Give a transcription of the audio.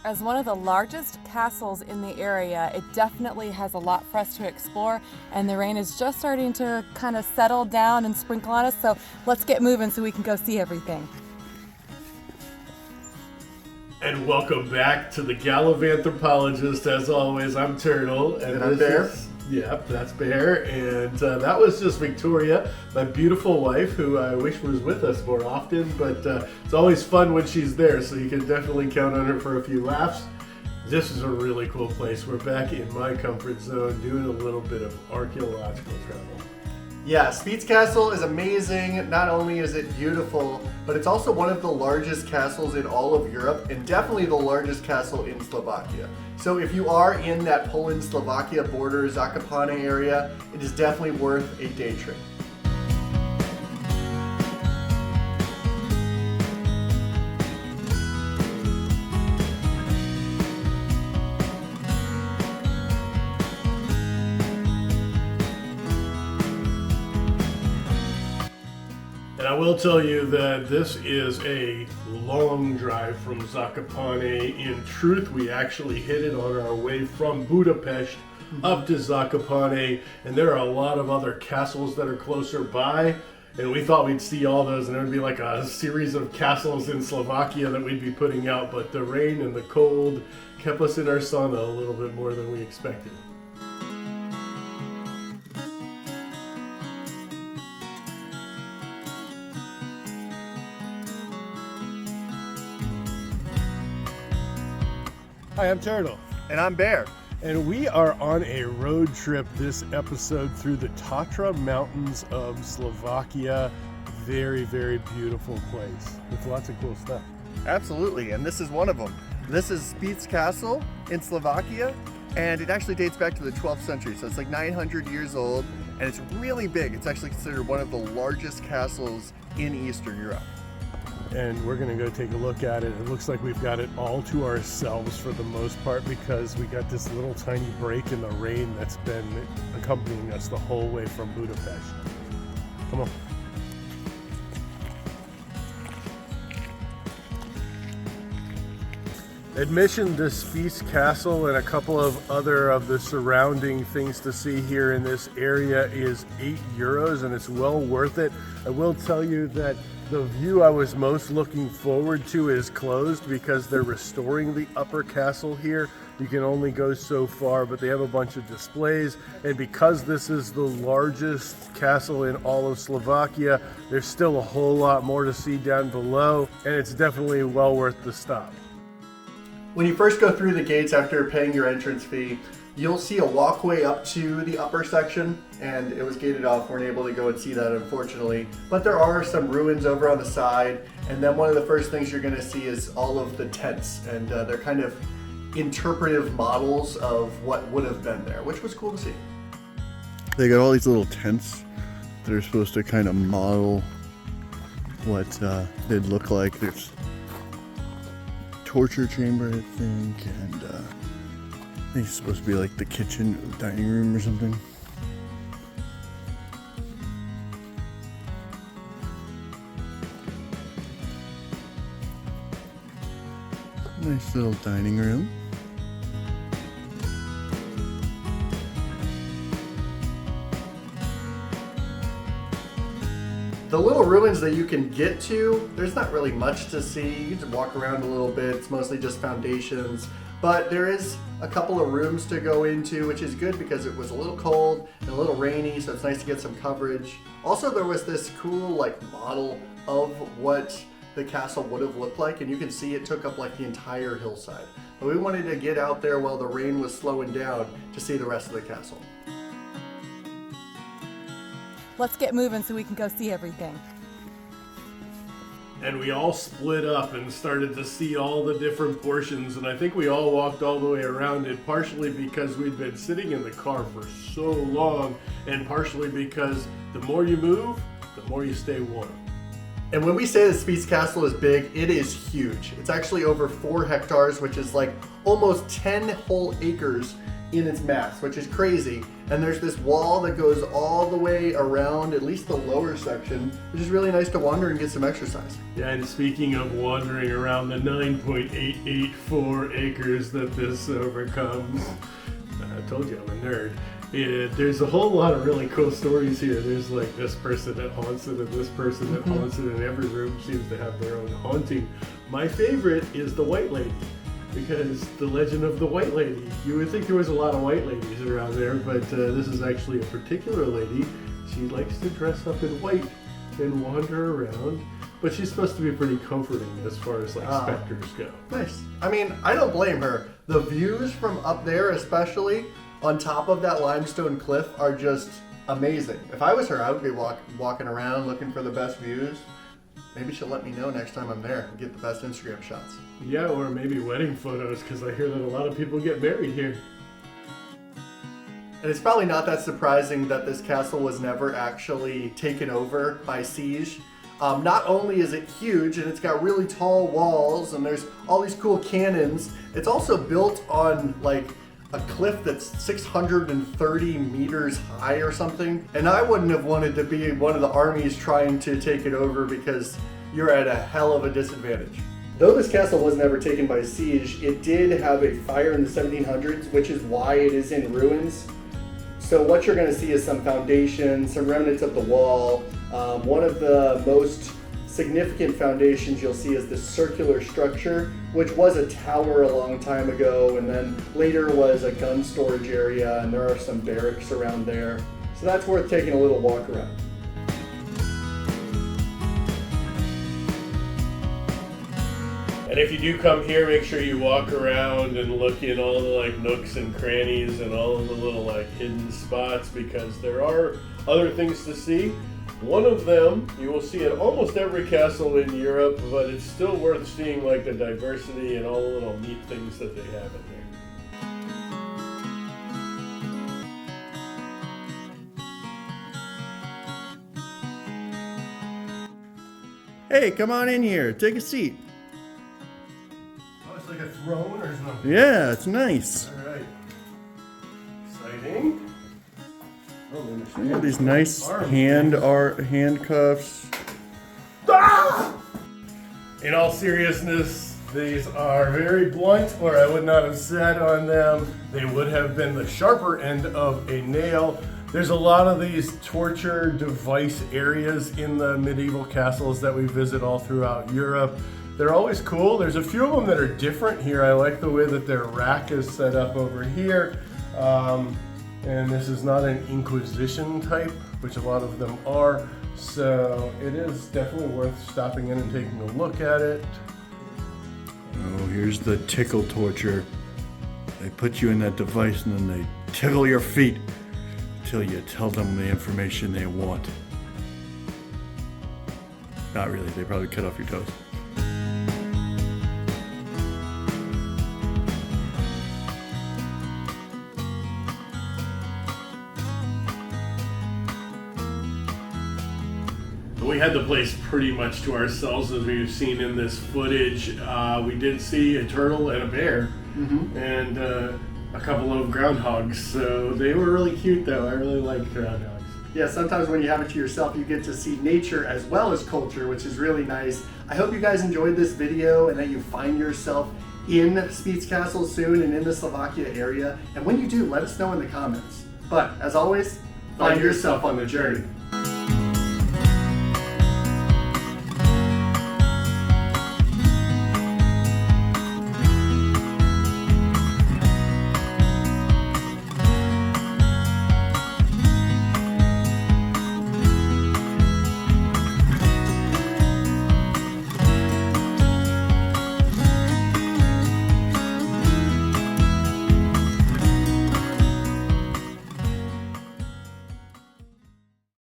As one of the largest castles in the area, it definitely has a lot for us to explore, and the rain is just starting to kind of settle down and sprinkle on us, so let's get moving so we can go see everything. And welcome back to the Gallivanthropologists. As always, I'm Turtle. And I'm Bear. Yep, that's Bear. And that was just Victoria, my beautiful wife, who I wish was with us more often. But it's always fun when she's there, so you can definitely count on her for a few laughs. This is a really cool place. We're back in my comfort zone doing a little bit of archaeological travel. Yeah, Spis Castle is amazing. Not only is it beautiful, but it's also one of the largest castles in all of Europe, and definitely the largest castle in Slovakia. So if you are in that Poland-Slovakia border, Zakopane area, it is definitely worth a day trip. And I will tell you that this is a long drive from Zakopane. In truth, we actually hit it on our way from Budapest up to Zakopane, and there are a lot of other castles that are closer by, and we thought we'd see all those, and there would be like a series of castles in Slovakia that we'd be putting out, but the rain and the cold kept us in our sauna a little bit more than we expected. Hi, I'm Turtle. And I'm Bear. And we are on a road trip this episode through the Tatra mountains of Slovakia. Very, very beautiful place with lots of cool stuff. Absolutely, and this is one of them. This is Spis Castle in Slovakia, and it actually dates back to the 12th century, so it's like 900 years old, and it's really big. It's actually considered one of the largest castles in Eastern Europe. And we're going to go take a look at it. It looks like we've got it all to ourselves for the most part because we got this little tiny break in the rain that's been accompanying us the whole way from Budapest. Come on. Admission to Spis Castle and a couple of other of the surrounding things to see here in this area is €8, and it's well worth it. I will tell you that the view I was most looking forward to is closed because they're restoring the upper castle here. You can only go so far, but they have a bunch of displays. And because this is the largest castle in all of Slovakia, there's still a whole lot more to see down below, and it's definitely well worth the stop. When you first go through the gates after paying your entrance fee, you'll see a walkway up to the upper section, and it was gated off. We weren't able to go and see that, unfortunately. But there are some ruins over on the side, and then one of the first things you're going to see is all of the tents, and they're kind of interpretive models of what would have been there, which was cool to see. They got all these little tents that are supposed to kind of model what they'd look like. There's torture chamber, I think, and I think it's supposed to be like the kitchen, dining room or something. Nice little dining room. The little ruins that you can get to, there's not really much to see. You can just walk around a little bit. It's mostly just foundations. But there is a couple of rooms to go into, which is good because it was a little cold and a little rainy, so it's nice to get some coverage. Also, there was this cool model of what the castle would have looked like, and you can see it took up the entire hillside. But we wanted to get out there while the rain was slowing down to see the rest of the castle. Let's get moving so we can go see everything. And we all split up and started to see all the different portions, and I think we all walked all the way around it, partially because we'd been sitting in the car for so long, and partially because the more you move, the more you stay warm. And when we say that Spis Castle is big, it is huge. It's actually over 4 hectares, which is almost 10 whole acres in its mass, which is crazy. And there's this wall that goes all the way around at least the lower section, which is really nice to wander and get some exercise. Yeah, and speaking of wandering around the 9.884 acres that this overcomes, I told you I'm a nerd. There's a whole lot of really cool stories here. There's like this person that haunts it and this person that haunts it, and every room seems to have their own haunting. My favorite is the White Lady, because the legend of the White Lady. You would think there was a lot of white ladies around there, but this is actually a particular lady. She likes to dress up in white and wander around, but she's supposed to be pretty comforting as far as like specters go. Nice. I mean, I don't blame her. The views from up there, especially on top of that limestone cliff, are just amazing. If I was her, I would be walking around looking for the best views. Maybe she'll let me know next time I'm there and get the best Instagram shots. Yeah, or maybe wedding photos, because I hear that a lot of people get married here. And it's probably not that surprising that this castle was never actually taken over by siege. Not only is it huge and it's got really tall walls and there's all these cool cannons, it's also built on like a cliff that's 630 meters high or something. And I wouldn't have wanted to be one of the armies trying to take it over, because you're at a hell of a disadvantage. Though this castle was never taken by siege, it did have a fire in the 1700s, which is why it is in ruins. So what you're going to see is some foundations, some remnants of the wall. One of the most significant foundations you'll see is this circular structure, which was a tower a long time ago, and then later was a gun storage area, and there are some barracks around there. So that's worth taking a little walk around. And if you do come here, make sure you walk around and look in all the like nooks and crannies and all of the little like hidden spots, because there are other things to see. One of them you will see at almost every castle in Europe, but it's still worth seeing, like the diversity and all the little neat things that they have in there. Hey, come on in here. Take a seat. Oh, it's like a throne or something. Yeah, it's nice. All right. Exciting. Yeah, these nice handcuffs. In all seriousness, these are very blunt, or I would not have sat on them. They would have been the sharper end of a nail. There's a lot of these torture device areas in the medieval castles that we visit all throughout Europe. They're always cool. There's a few of them that are different here. I like the way that their rack is set up over here. And this is not an Inquisition type, which a lot of them are. So it is definitely worth stopping in and taking a look at it. Oh, here's the tickle torture. They put you in that device and then they tickle your feet until you tell them the information they want. Not really, they probably cut off your toes. We had the place pretty much to ourselves, as we've seen in this footage. We did see a turtle and a bear, and a couple of groundhogs. So they were really cute, though. I really like groundhogs. Yeah, sometimes when you have it to yourself, you get to see nature as well as culture, which is really nice. I hope you guys enjoyed this video and that you find yourself in Spis Castle soon and in the Slovakia area. And when you do, let us know in the comments. But as always, find yourself on the journey.